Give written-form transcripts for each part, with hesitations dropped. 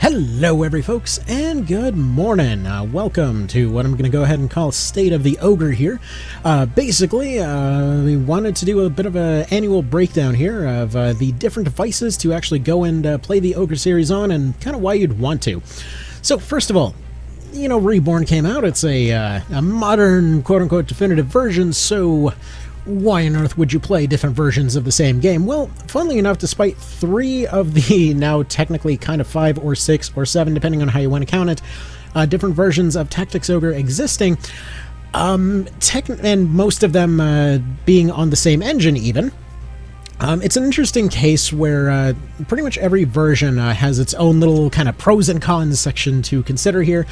Hello every folks, and good morning. Welcome to what I'm going to go ahead and call State of the Ogre here. Basically, we wanted to do a bit of an annual breakdown here of the different devices to actually go and play the Ogre series on, and kind of why you'd want to. So first of all, you know, Reborn came out. It's a modern, quote-unquote, definitive version, so why on earth would you play different versions of the same game? Well, funnily enough, despite 3 of the now technically kind of 5 or 6 or 7, depending on how you want to count it, different versions of Tactics Ogre existing, and most of them being on the same engine even, it's an interesting case where pretty much every version has its own little kind of pros and cons section to consider here.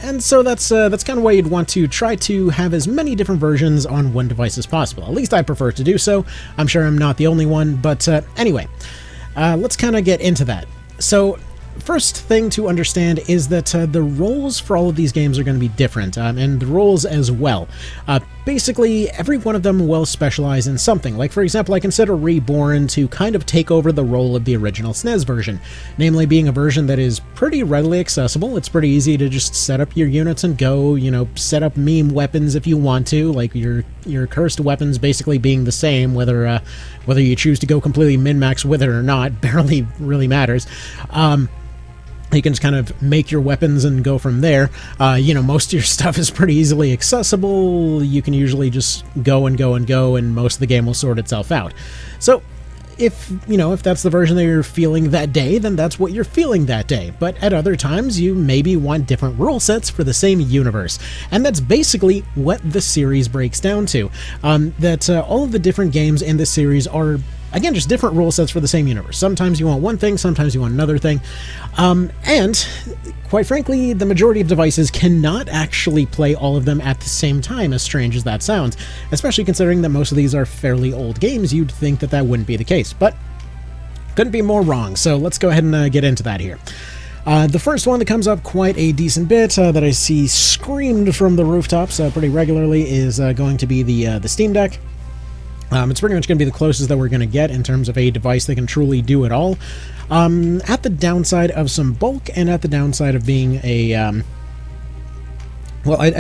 And so that's kind of why you'd want to try to have as many different versions on one device as possible. At least I prefer to do so. I'm sure I'm not the only one, but anyway, let's kind of get into that. So first thing to understand is that the roles for all of these games are going to be different, and the roles as well. Basically, every one of them will specialize in something. Like, for example, I consider Reborn to kind of take over the role of the original SNES version, namely being a version that is pretty readily accessible. It's pretty easy to just set up your units and go, you know, set up meme weapons if you want to, like your cursed weapons basically being the same, whether you choose to go completely min-max with it or not, barely really matters. You can just kind of make your weapons and go from there. You know, most of your stuff is pretty easily accessible. You can usually just go and go and go, and most of the game will sort itself out. So, if that's the version that you're feeling that day, then that's what you're feeling that day. But at other times, you maybe want different rule sets for the same universe. And that's basically what the series breaks down to. All of the different games in this series are, again, just different rule sets for the same universe. Sometimes you want one thing, sometimes you want another thing. And, quite frankly, the majority of devices cannot actually play all of them at the same time, as strange as that sounds. Especially considering that most of these are fairly old games, you'd think that that wouldn't be the case. But, couldn't be more wrong, so let's go ahead and get into that here. The first one that comes up quite a decent bit, that I see screamed from the rooftops pretty regularly, is going to be the Steam Deck. It's pretty much going to be the closest that we're going to get in terms of a device that can truly do it all. At the downside of some bulk, and at the downside of being a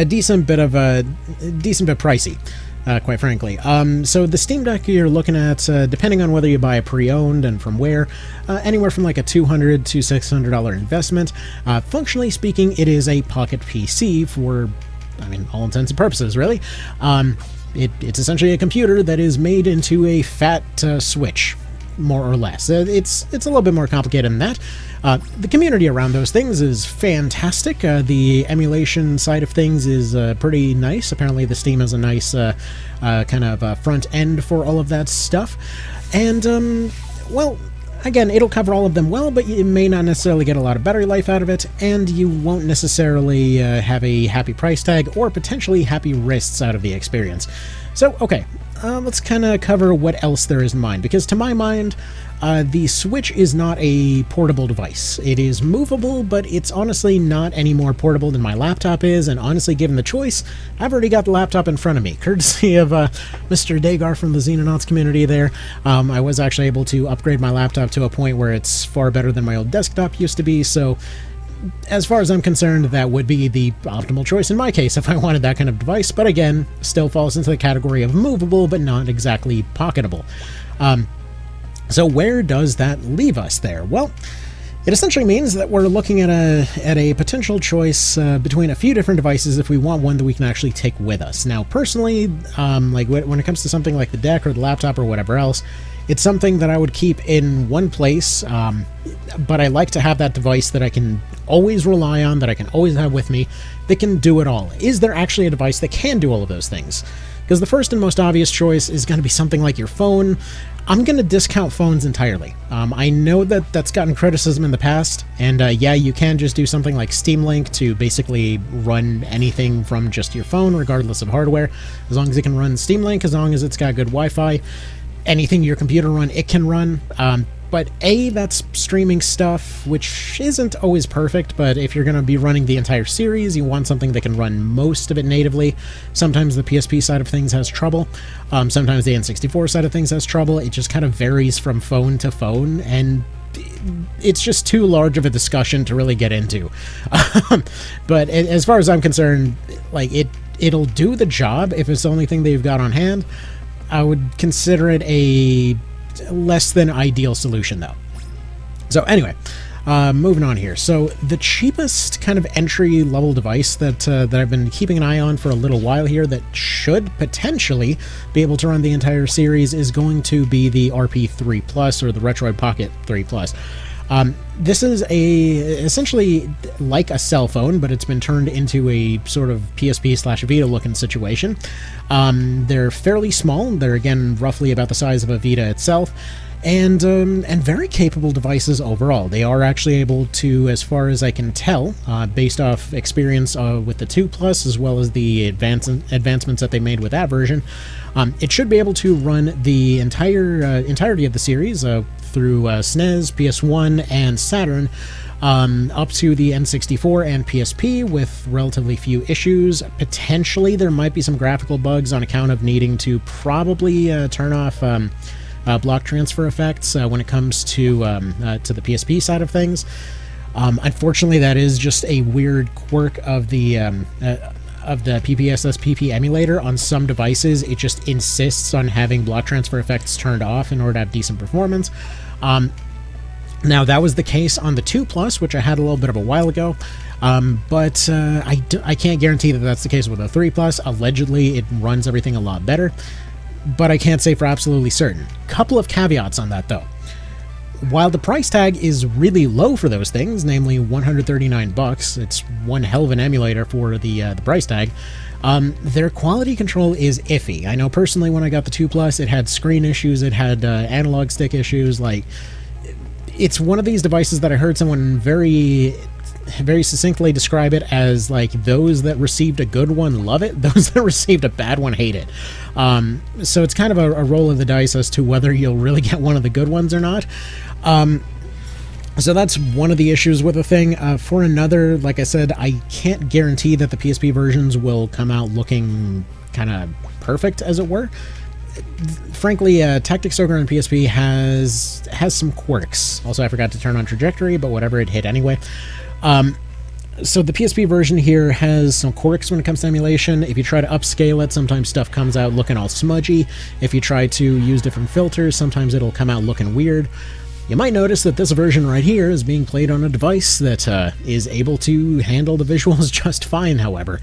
decent bit pricey, quite frankly. So the Steam Deck you're looking at, depending on whether you buy a pre-owned and from where, anywhere from like a $200 to $600 investment. Functionally speaking, it is a pocket PC for, I mean, all intents and purposes, really. It's essentially a computer that is made into a fat Switch, more or less. It's a little bit more complicated than that. The community around those things is fantastic. The emulation side of things is pretty nice. Apparently the Steam has a nice kind of front end for all of that stuff. And, well, again, it'll cover all of them well, but you may not necessarily get a lot of battery life out of it, and you won't necessarily have a happy price tag or potentially happy wrists out of the experience. So, okay, let's kind of cover what else there is in mind, because to my mind, the Switch is not a portable device. It is movable, but it's honestly not any more portable than my laptop is, and honestly, given the choice, I've already got the laptop in front of me, courtesy of Mr. Dagar from the Xenonauts community there. I was actually able to upgrade my laptop to a point where it's far better than my old desktop used to be, so as far as I'm concerned, that would be the optimal choice in my case if I wanted that kind of device, but again, still falls into the category of movable, but not exactly pocketable. So where does that leave us there? Well, it essentially means that we're looking at a potential choice between a few different devices if we want one that we can actually take with us. Now, personally, like when it comes to something like the deck or the laptop or whatever else, it's something that I would keep in one place, but I like to have that device that I can always rely on, that I can always have with me, that can do it all. Is there actually a device that can do all of those things? Because the first and most obvious choice is going to be something like your phone. I'm going to discount phones entirely. I know that that's gotten criticism in the past, and yeah, you can just do something like Steam Link to basically run anything from just your phone, regardless of hardware. As long as it can run Steam Link, as long as it's got good Wi-Fi, anything your computer run, it can run. But A, that's streaming stuff, which isn't always perfect, but if you're going to be running the entire series, you want something that can run most of it natively. Sometimes the PSP side of things has trouble. Sometimes the N64 side of things has trouble. It just kind of varies from phone to phone, and it's just too large of a discussion to really get into. But as far as I'm concerned, like, it'll do the job if it's the only thing they've got on hand. I would consider it a less than ideal solution, though. So anyway, moving on here. So the cheapest kind of entry-level device that I've been keeping an eye on for a little while here that should potentially be able to run the entire series is going to be the RP3 Plus, or the Retroid Pocket 3 Plus. This is essentially like a cell phone, but it's been turned into a sort of PSP/Vita looking situation. They're fairly small. They're, again, roughly about the size of a Vita itself, and very capable devices overall. They are actually able to, as far as I can tell, based off experience with the 2 Plus, as well as the advancements that they made with that version, it should be able to run the entirety of the series through SNES, PS1, and Saturn, up to the N64 and PSP with relatively few issues. Potentially there might be some graphical bugs on account of needing to probably turn off block transfer effects when it comes to the PSP side of things. Unfortunately, that is just a weird quirk of the PPSSPP emulator. On some devices, it just insists on having block transfer effects turned off in order to have decent performance. Now, that was the case on the 2 Plus, which I had a little bit of a while ago, but I can't guarantee that that's the case with the 3 Plus. Allegedly, it runs everything a lot better, but I can't say for absolutely certain. Couple of caveats on that, though. While the price tag is really low for those things, namely $139, it's one hell of an emulator for the price tag, their quality control is iffy. I know personally when I got the 2 Plus, it had screen issues, it had analog stick issues. Like, it's one of these devices that I heard someone very succinctly describe it as, like, those that received a good one love it, those that received a bad one hate it. So it's kind of a roll of the dice as to whether you'll really get one of the good ones or not. So that's one of the issues with the thing. For another, like I said, I can't guarantee that the PSP versions will come out looking kind of perfect, as it were. Frankly, Tactics Ogre on PSP has some quirks. Also, I forgot to turn on trajectory, but whatever, it hit anyway. So the PSP version here has some quirks when it comes to emulation. If you try to upscale it, sometimes stuff comes out looking all smudgy. If you try to use different filters, sometimes it'll come out looking weird. You might notice that this version right here is being played on a device that is able to handle the visuals just fine, however.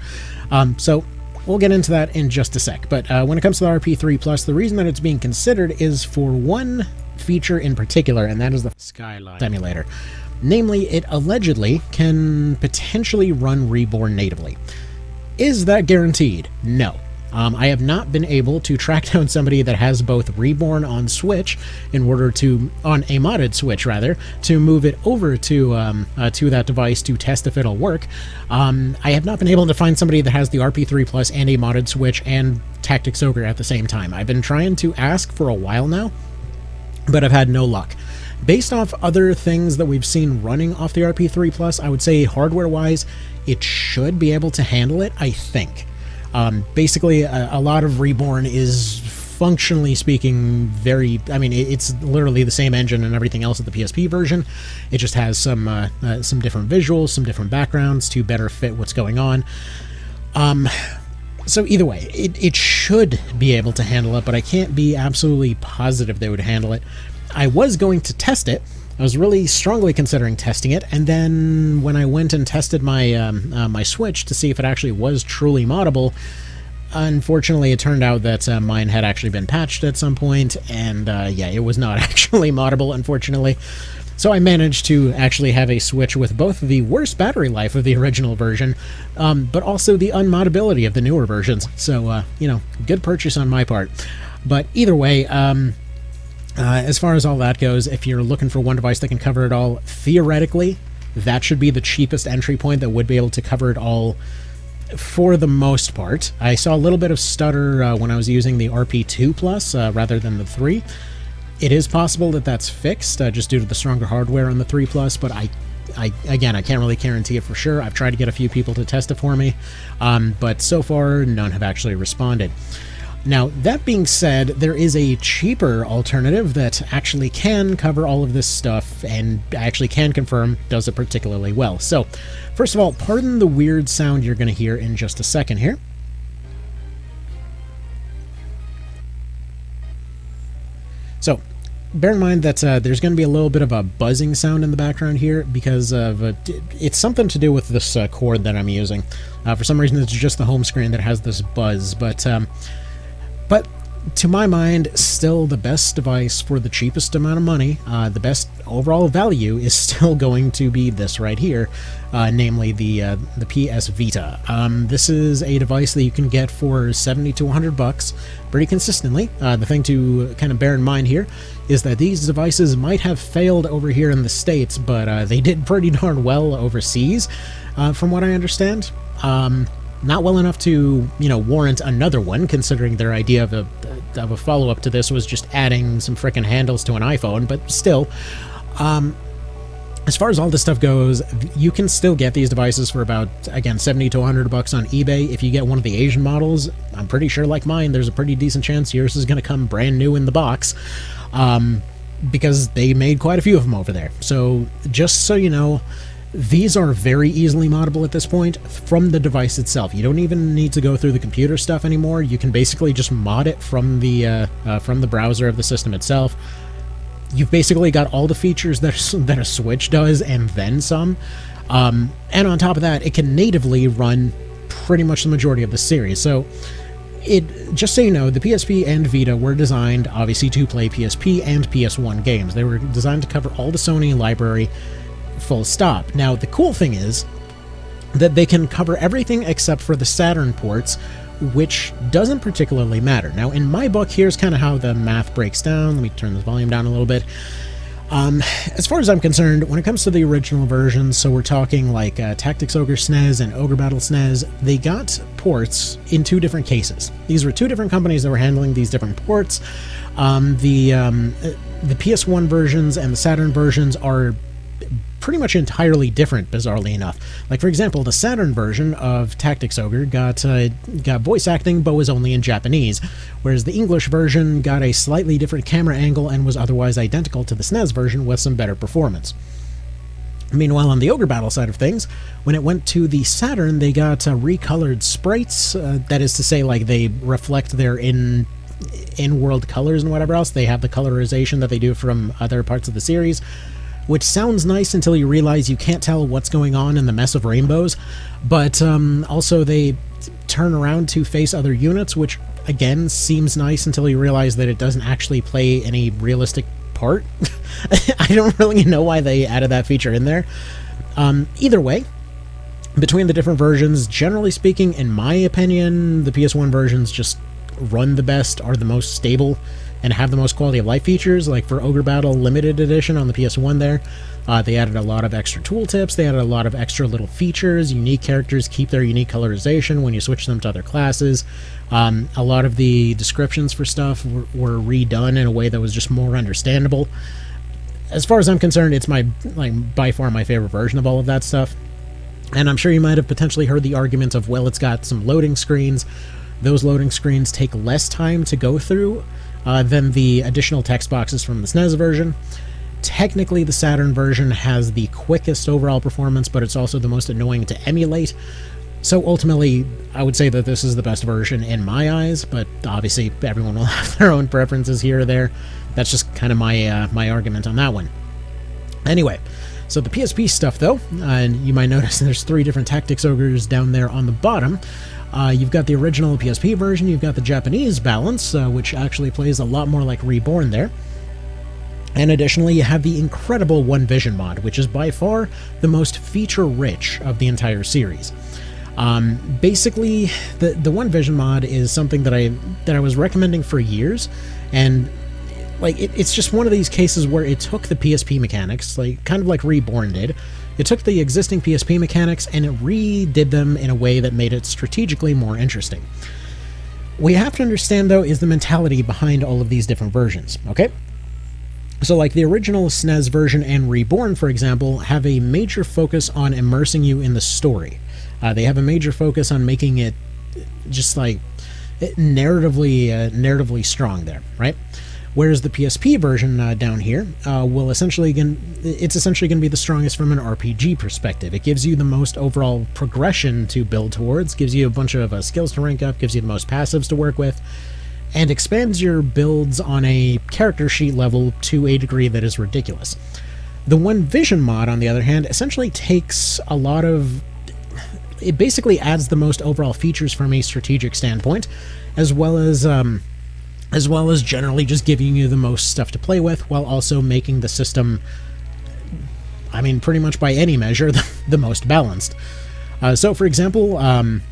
So we'll get into that in just a sec. But when it comes to the RP3 Plus, the reason that it's being considered is for one feature in particular, and that is the Skyline emulator. Namely, it allegedly can potentially run Reborn natively. Is that guaranteed? No. I have not been able to track down somebody that has both Reborn on Switch on a modded Switch rather, to move it over to that device to test if it'll work. I have not been able to find somebody that has the RP3 Plus and a modded Switch and Tactics Ogre at the same time. I've been trying to ask for a while now, but I've had no luck. Based off other things that we've seen running off the RP3 Plus, I would say hardware-wise, it should be able to handle it, I think. Basically, a lot of Reborn is, functionally speaking, it's literally the same engine and everything else as the PSP version. It just has some different visuals, some different backgrounds to better fit what's going on. So either way, it should be able to handle it, but I can't be absolutely positive they would handle it. I was going to test it. I was really strongly considering testing it, and then when I went and tested my my Switch to see if it actually was truly moddable, unfortunately it turned out that mine had actually been patched at some point, and yeah, it was not actually moddable, unfortunately. So I managed to actually have a Switch with both the worst battery life of the original version, but also the unmoddability of the newer versions. So, good purchase on my part. But either way, as far as all that goes, if you're looking for one device that can cover it all, theoretically, that should be the cheapest entry point that would be able to cover it all for the most part. I saw a little bit of stutter when I was using the RP2 Plus rather than the 3. It is possible that that's fixed just due to the stronger hardware on the 3 Plus, but again, I can't really guarantee it for sure. I've tried to get a few people to test it for me, but so far, none have actually responded. Now, that being said, there is a cheaper alternative that actually can cover all of this stuff and actually can confirm does it particularly well. So, first of all, pardon the weird sound you're going to hear in just a second here. So, bear in mind that there's going to be a little bit of a buzzing sound in the background here because of it's something to do with this cord that I'm using. For some reason, it's just the home screen that has this buzz, but to my mind, still the best device for the cheapest amount of money, the best overall value is still going to be this right here, namely the PS Vita. This is a device that you can get for $70 to $100 pretty consistently. The thing to kind of bear in mind here is that these devices might have failed over here in the States, but they did pretty darn well overseas, from what I understand. Not well enough to, warrant another one, considering their idea of a follow-up to this was just adding some frickin' handles to an iPhone, but still, as far as all this stuff goes, you can still get these devices for about, again, $70 to $100 on eBay. If you get one of the Asian models, I'm pretty sure, like mine, there's a pretty decent chance yours is going to come brand new in the box, because they made quite a few of them over there. So, just so you know, these are very easily moddable at this point from the device itself. You don't even need to go through the computer stuff anymore. You can basically just mod it from the browser of the system itself. You've basically got all the features that a Switch does and then some. And on top of that, it can natively run pretty much the majority of the series. So, just so you know, the PSP and Vita were designed, obviously, to play PSP and PS1 games. They were designed to cover all the Sony library, full stop. Now, the cool thing is that they can cover everything except for the Saturn ports, which doesn't particularly matter. Now, in my book, here's kind of how the math breaks down. Let me turn this volume down a little bit. As far as I'm concerned, when it comes to the original versions, so we're talking like Tactics Ogre SNES and Ogre Battle SNES, they got ports in two different cases. These were two different companies that were handling these different ports. The PS1 versions and the Saturn versions are pretty much entirely different, bizarrely enough. Like, for example, the Saturn version of Tactics Ogre got voice acting, but was only in Japanese, whereas the English version got a slightly different camera angle and was otherwise identical to the SNES version with some better performance. Meanwhile, on the Ogre Battle side of things, when it went to the Saturn, they got recolored sprites, that is to say, like, they reflect their in-world colors and whatever else. They have the colorization that they do from other parts of the series, which sounds nice until you realize you can't tell what's going on in the mess of rainbows, but also they turn around to face other units, which again seems nice until you realize that it doesn't actually play any realistic part. I don't really know why they added that feature in there. Either way, between the different versions, generally speaking, in my opinion, the PS1 versions just run the best, are the most stable, and have the most quality of life features. Like for Ogre Battle Limited Edition on the PS1 there, they added a lot of extra tooltips, they added a lot of extra little features, unique characters keep their unique colorization when you switch them to other classes. A lot of the descriptions for stuff were redone in a way that was just more understandable. As far as I'm concerned, it's by far my favorite version of all of that stuff. And I'm sure you might have potentially heard the argument of, well, it's got some loading screens. Those loading screens take less time to go through than the additional text boxes from the SNES version. Technically, the Saturn version has the quickest overall performance, but it's also the most annoying to emulate. So ultimately, I would say that this is the best version in my eyes, but obviously everyone will have their own preferences here or there. That's just kind of my argument on that one. Anyway, so the PSP stuff, though, and you might notice there's 3 different Tactics Ogres down there on the bottom. You've got the original PSP version, you've got the Japanese balance, which actually plays a lot more like Reborn there. And additionally, you have the incredible One Vision mod, which is by far the most feature-rich of the entire series. Basically, the One Vision mod is something that I was recommending for years, and it's just one of these cases where it took the PSP mechanics, kind of like Reborn did. It took the existing PSP mechanics and it redid them in a way that made it strategically more interesting. What you have to understand, though, is the mentality behind all of these different versions, okay? So like the original SNES version and Reborn, for example, have a major focus on immersing you in the story. They have a major focus on making it just narratively strong there, right? Whereas the PSP version down here will essentially it's essentially going to be the strongest from an RPG perspective. It gives you the most overall progression to build towards, gives you a bunch of skills to rank up, gives you the most passives to work with, and expands your builds on a character sheet level to a degree that is ridiculous. The One Vision mod, on the other hand, essentially takes a lot of... It basically adds the most overall features from a strategic standpoint, as well as generally just giving you the most stuff to play with, while also making the system, I mean, pretty much by any measure, the most balanced. So, for example,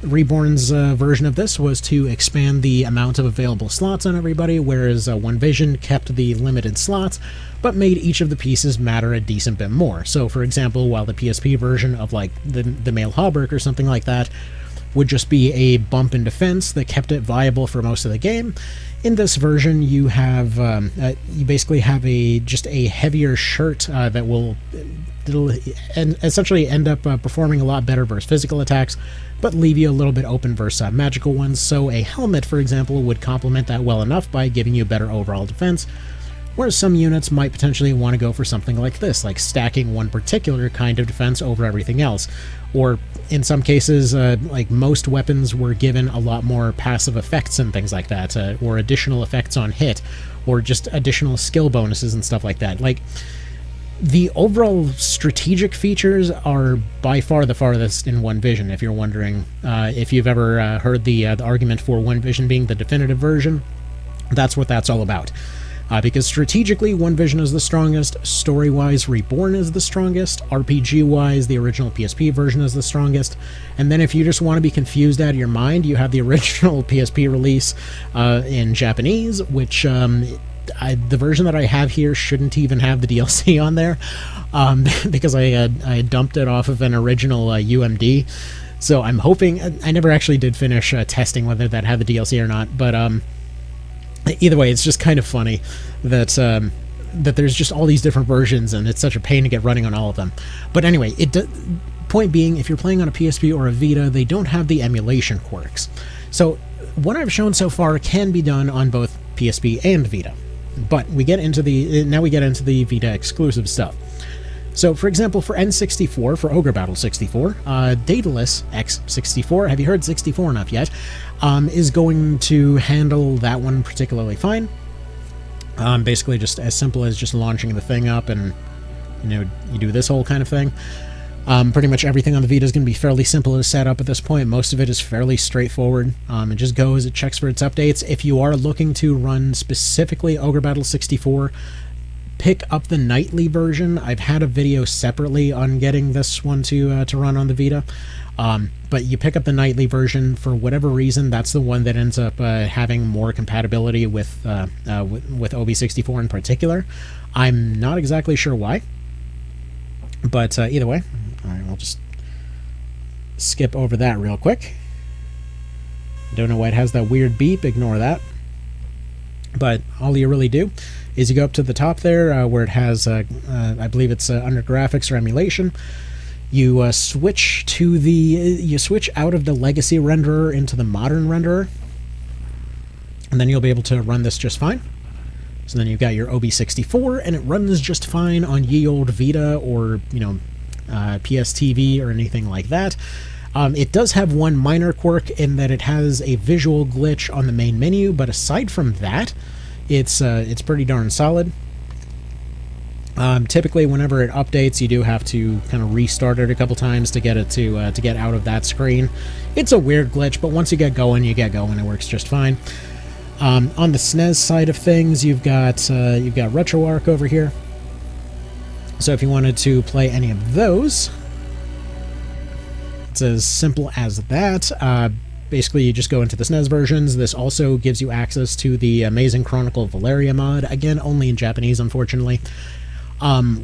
Reborn's version of this was to expand the amount of available slots on everybody, whereas One Vision kept the limited slots, but made each of the pieces matter a decent bit more. So, for example, while the PSP version of, like, the male Hauberk or something like that would just be a bump in defense that kept it viable for most of the game, in this version you have, you basically have just a heavier shirt that will... It'll essentially end up performing a lot better versus physical attacks, but leave you a little bit open versus magical ones. So a helmet, for example, would complement that well enough by giving you better overall defense, whereas some units might potentially want to go for something like this, like stacking one particular kind of defense over everything else. Or in some cases, like most weapons were given a lot more passive effects and things like that, or additional effects on hit, or just additional skill bonuses and stuff like that. Like, the overall strategic features are by far the farthest in One Vision, if you're wondering. If you've ever heard the argument for One Vision being the definitive version, that's what that's all about. Because strategically, One Vision is the strongest, story-wise, Reborn is the strongest, RPG-wise, the original PSP version is the strongest, and then if you just want to be confused out of your mind, you have the original PSP release in Japanese, which... the version that I have here shouldn't even have the DLC on there, because I dumped it off of an original UMD, so I'm hoping... I never actually did finish testing whether that had the DLC or not, but either way, it's just kind of funny that that there's just all these different versions, and it's such a pain to get running on all of them. But anyway, point being, if you're playing on a PSP or a Vita, they don't have the emulation quirks. So what I've shown so far can be done on both PSP and Vita. But we get into the Vita exclusive stuff. So, for example, for N64, for Ogre Battle 64, Daedalus X64, have you heard 64 enough yet, is going to handle that one particularly fine. Basically just as simple as just launching the thing up and, you do this whole kind of thing. Pretty much everything on the Vita is going to be fairly simple to set up at this point. Most of it is fairly straightforward. It just goes, it checks for its updates. If you are looking to run specifically Ogre Battle 64, pick up the nightly version. I've had a video separately on getting this one to run on the Vita. But you pick up the nightly version. For whatever reason, that's the one that ends up having more compatibility with OB64 in particular. I'm not exactly sure why. But either way, alright, we'll just skip over that real quick. Don't know why it has that weird beep, ignore that. But all you really do is you go up to the top there where it has, I believe it's under graphics or emulation. You switch out of the legacy renderer into the modern renderer, and then you'll be able to run this just fine. So then you've got your OB64, and it runs just fine on ye old Vita or, PSTV or anything like that. It does have one minor quirk in that it has a visual glitch on the main menu, but aside from that, it's pretty darn solid. Typically, whenever it updates, you do have to kind of restart it a couple times to get it to get out of that screen. It's a weird glitch, but once you get going, it works just fine. On the SNES side of things, you've got RetroArch over here. So if you wanted to play any of those, it's as simple as that. Basically, you just go into the SNES versions. This also gives you access to the Amazing Chronicle of Valeria mod, again, only in Japanese, unfortunately,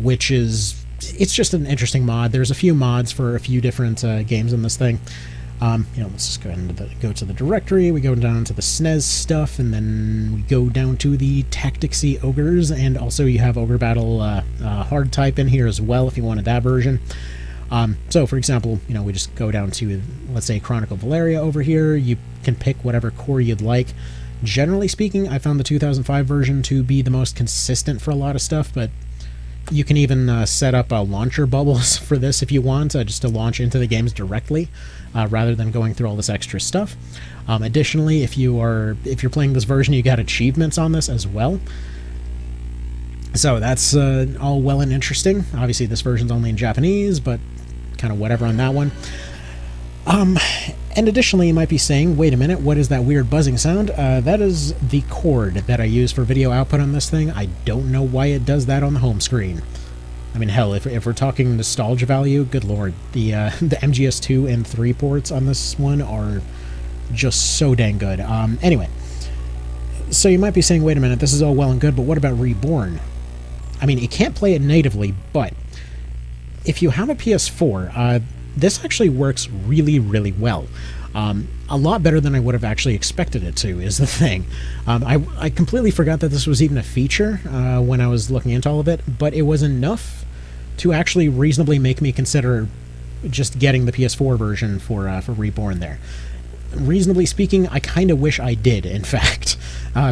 which is... It's just an interesting mod. There's a few mods for a few different games in this thing. Let's just go ahead and go to the directory. We go down to the SNES stuff, and then we go down to the Tacticsy Ogres, and also you have Ogre Battle hard type in here as well if you wanted that version. So, for example, we just go down to, let's say, Chronicle Valeria over here. You can pick whatever core you'd like. Generally speaking, I found the 2005 version to be the most consistent for a lot of stuff, but you can even set up launcher bubbles for this if you want, just to launch into the games directly, rather than going through all this extra stuff. Additionally, if you're playing this version, you got achievements on this as well. So that's all well and interesting. Obviously, this version's only in Japanese, but kind of whatever on that one. And additionally, you might be saying, wait a minute, what is that weird buzzing sound? That is the cord that I use for video output on this thing. I don't know why it does that on the home screen. I mean, hell, if we're talking nostalgia value, good lord, the MGS2 and 3 ports on this one are just so dang good. Anyway, so you might be saying, wait a minute, this is all well and good, but what about Reborn? I mean, it can't play it natively, but if you have a PS4, this actually works really, really well. A lot better than I would have actually expected it to, is the thing. I completely forgot that this was even a feature when I was looking into all of it, but it was enough to actually reasonably make me consider just getting the PS4 version for Reborn there. Reasonably speaking, I kind of wish I did, in fact,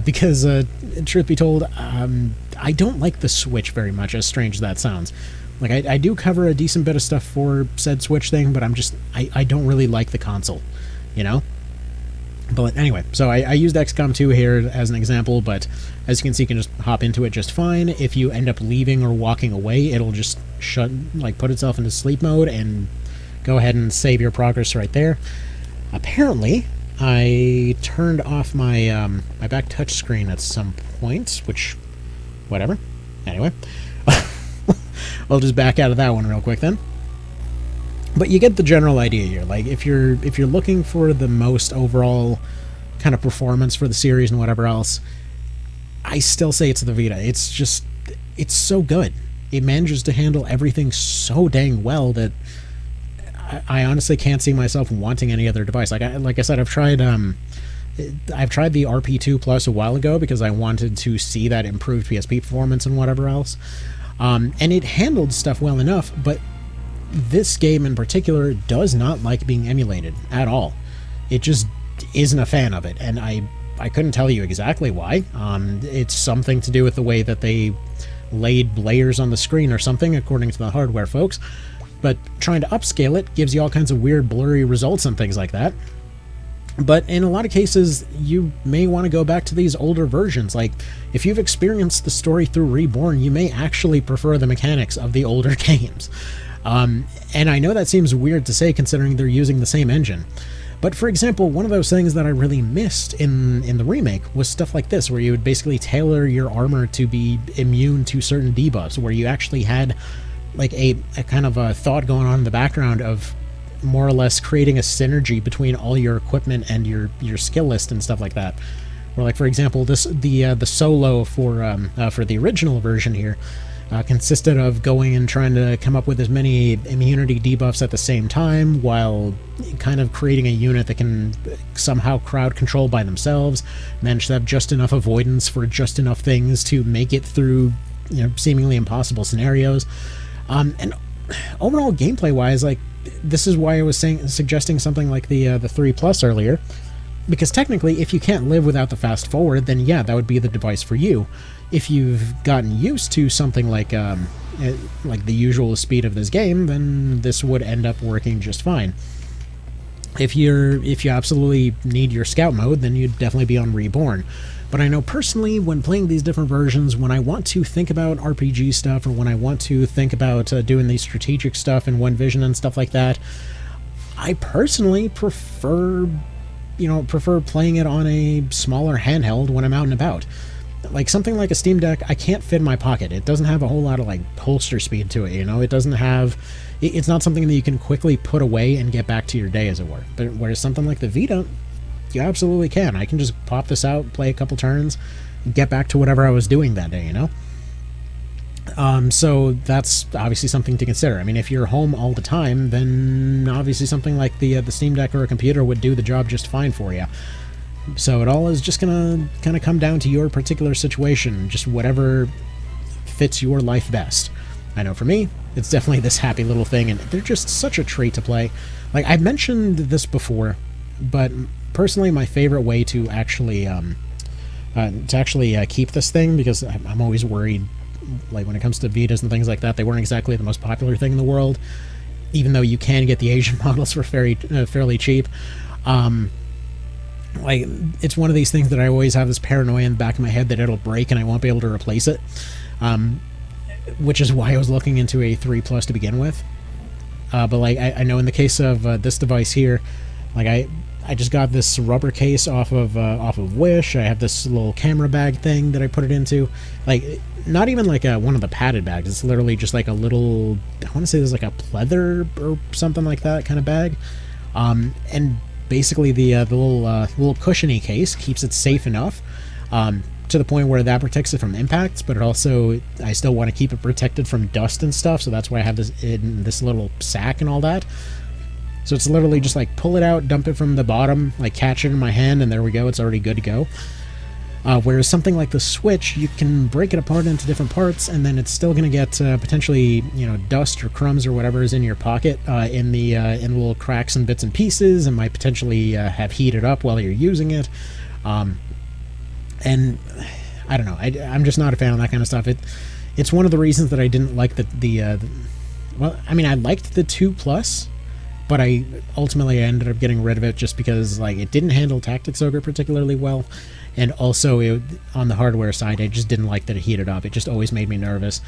because, truth be told, I don't like the Switch very much, as strange as that sounds. Like, I do cover a decent bit of stuff for said Switch thing, but I don't really like the console, But anyway, so I used XCOM 2 here as an example, but as you can see, you can just hop into it just fine. If you end up leaving or walking away, it'll just put itself into sleep mode and go ahead and save your progress right there. Apparently, I turned off my my back touch screen at some point, which, whatever. Anyway, I'll just back out of that one real quick then. But you get the general idea here. Like, if you're looking for the most overall kind of performance for the series and whatever else, I still say it's the Vita. It's so good. It manages to handle everything so dang well that I honestly can't see myself wanting any other device. Like I said, I've tried the RP2 Plus a while ago because I wanted to see that improved PSP performance and whatever else. And it handled stuff well enough, but this game in particular does not like being emulated at all. It just isn't a fan of it, and I couldn't tell you exactly why. It's something to do with the way that they laid layers on the screen or something, according to the hardware folks. But trying to upscale it gives you all kinds of weird blurry results and things like that. But in a lot of cases, you may want to go back to these older versions. Like, if you've experienced the story through Reborn, you may actually prefer the mechanics of the older games. And I know that seems weird to say considering they're using the same engine. But for example, one of those things that I really missed in the remake was stuff like this, where you would basically tailor your armor to be immune to certain debuffs, where you actually had like a kind of a thought going on in the background of more or less creating a synergy between all your equipment and your skill list and stuff like that. Or like, for example, the solo for the original version here consisted of going and trying to come up with as many immunity debuffs at the same time, while kind of creating a unit that can somehow crowd control by themselves, manage to have just enough avoidance for just enough things to make it through seemingly impossible scenarios. And overall gameplay wise, like, this is why I was suggesting something like the 3 Plus earlier, because technically if you can't live without the fast forward, then yeah, that would be the device for you. If you've gotten used to something like the usual speed of this game, then this would end up working just fine. If you absolutely need your scout mode, then you'd definitely be on Reborn. But I know personally, when playing these different versions, when I want to think about RPG stuff, or when I want to think about doing the strategic stuff in One Vision and stuff like that, I personally prefer playing it on a smaller handheld when I'm out and about. Like something like a Steam Deck, I can't fit in my pocket. It doesn't have a whole lot of like holster speed to it, It doesn't have... It's not something that you can quickly put away and get back to your day, as it were. But whereas something like the Vita, you absolutely can. I can just pop this out, play a couple turns, and get back to whatever I was doing that day, So that's obviously something to consider. I mean, if you're home all the time, then obviously something like the Steam Deck or a computer would do the job just fine for you. So it all is just gonna kind of come down to your particular situation, just whatever fits your life best. I know for me, it's definitely this happy little thing, and they're just such a treat to play. Like, I mentioned this before, but personally, my favorite way to actually keep this thing, because I'm always worried, like when it comes to Vitas and things like that, they weren't exactly the most popular thing in the world, even though you can get the Asian models for fairly cheap. Like, it's one of these things that I always have this paranoia in the back of my head that it'll break and I won't be able to replace it, which is why I was looking into a 3+ to begin with. But like, I know in the case of this device here, like I just got this rubber case off of Wish. I have this little camera bag thing that I put it into. Like, not even like one of the padded bags. It's literally just like a little, I want to say there's like a pleather or something like that kind of bag. And basically the little cushiony case keeps it safe enough to the point where that protects it from impacts, but it also, I still want to keep it protected from dust and stuff, so that's why I have this in this little sack and all that. So it's literally just like pull it out, dump it from the bottom, like catch it in my hand, and there we go, it's already good to go. Whereas something like the Switch, you can break it apart into different parts, and then it's still going to get potentially, you know, dust or crumbs or whatever is in your pocket in little cracks and bits and pieces, and might potentially have heated up while you're using it. And I don't know, I'm just not a fan of that kind of stuff. It's one of the reasons that I didn't like well, I mean, I liked the 2+, but I ultimately ended up getting rid of it just because, like, it didn't handle Tactics Ogre particularly well. And also, on the hardware side, I just didn't like that it heated up. It just always made me nervous.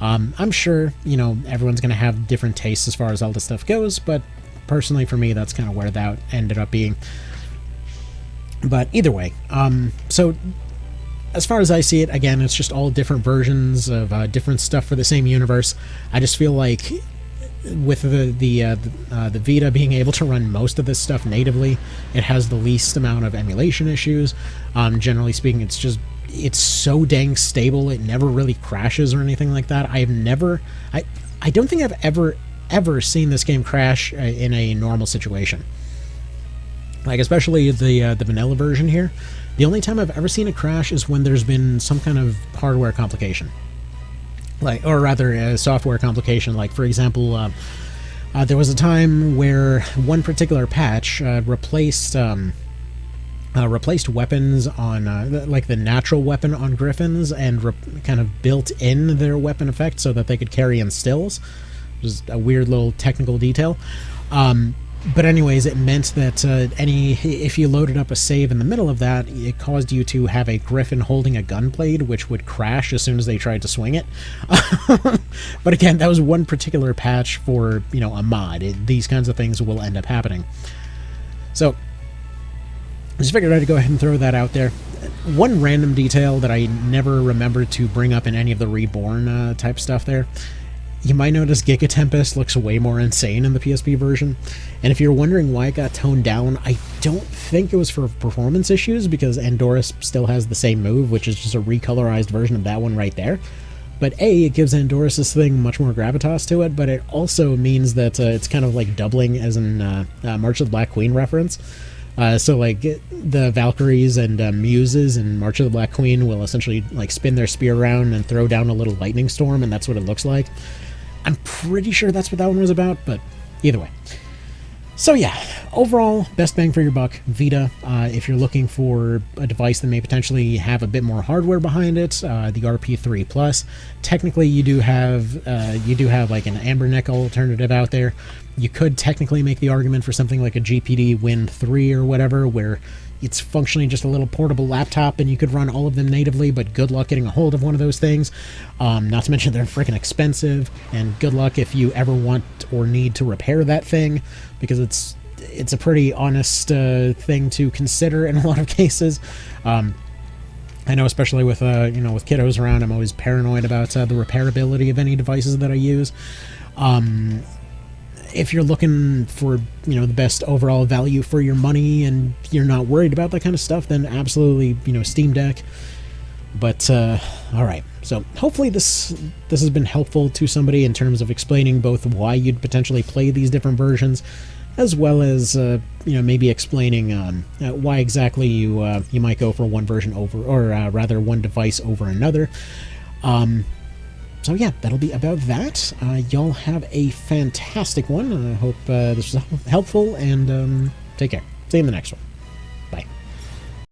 I'm sure, you know, everyone's going to have different tastes as far as all this stuff goes, but personally for me, that's kind of where that ended up being. But either way, so as far as I see it, again, it's just all different versions of different stuff for the same universe. I just feel like with the Vita being able to run most of this stuff natively, it has the least amount of emulation issues. Generally speaking, it's so dang stable, it never really crashes or anything like that. I don't think I've ever seen this game crash in a normal situation. Like, especially the vanilla version here. The only time I've ever seen it crash is when there's been some kind of hardware complication. Like, or rather, a software complication. Like, for example, there was a time where one particular patch replaced weapons on, like the natural weapon on Griffins, and kind of built in their weapon effect so that they could carry in stills. Which is a weird little technical detail. But anyways, it meant that if you loaded up a save in the middle of that, it caused you to have a Griffin holding a gunblade, which would crash as soon as they tried to swing it. But again, that was one particular patch for, you know, a mod. These kinds of things will end up happening. So, I just figured I'd go ahead and throw that out there. One random detail that I never remembered to bring up in any of the Reborn type stuff there. You might notice Giga Tempest looks way more insane in the PSP version, and if you're wondering why it got toned down, I don't think it was for performance issues, because Andorus still has the same move, which is just a recolorized version of that one right there. But A, it gives Andorus this thing much more gravitas to it, but it also means that it's kind of like doubling as in March of the Black Queen reference. So like the Valkyries and Muses in March of the Black Queen will essentially like spin their spear around and throw down a little lightning storm, and that's what it looks like. I'm pretty sure that's what that one was about, but either way. So yeah, overall, best bang for your buck, Vita. If you're looking for a device that may potentially have a bit more hardware behind it, the RP3 Plus. Technically, you do have like an Amber Neck alternative out there. You could technically make the argument for something like a GPD Win 3 or whatever, where it's functionally just a little portable laptop and you could run all of them natively, but good luck getting a hold of one of those things. Not to mention they're freaking expensive, and good luck if you ever want or need to repair that thing, because it's a pretty honest thing to consider in a lot of cases. I know, especially with with kiddos around, I'm always paranoid about the repairability of any devices that I use. If you're looking for, the best overall value for your money and you're not worried about that kind of stuff, then absolutely, Steam Deck. But, alright. So, hopefully this has been helpful to somebody in terms of explaining both why you'd potentially play these different versions, as well as, maybe explaining why exactly you might go for one version over, or rather one device over another. So yeah, that'll be about that. Y'all have a fantastic one. I hope this was helpful, and take care. See you in the next one.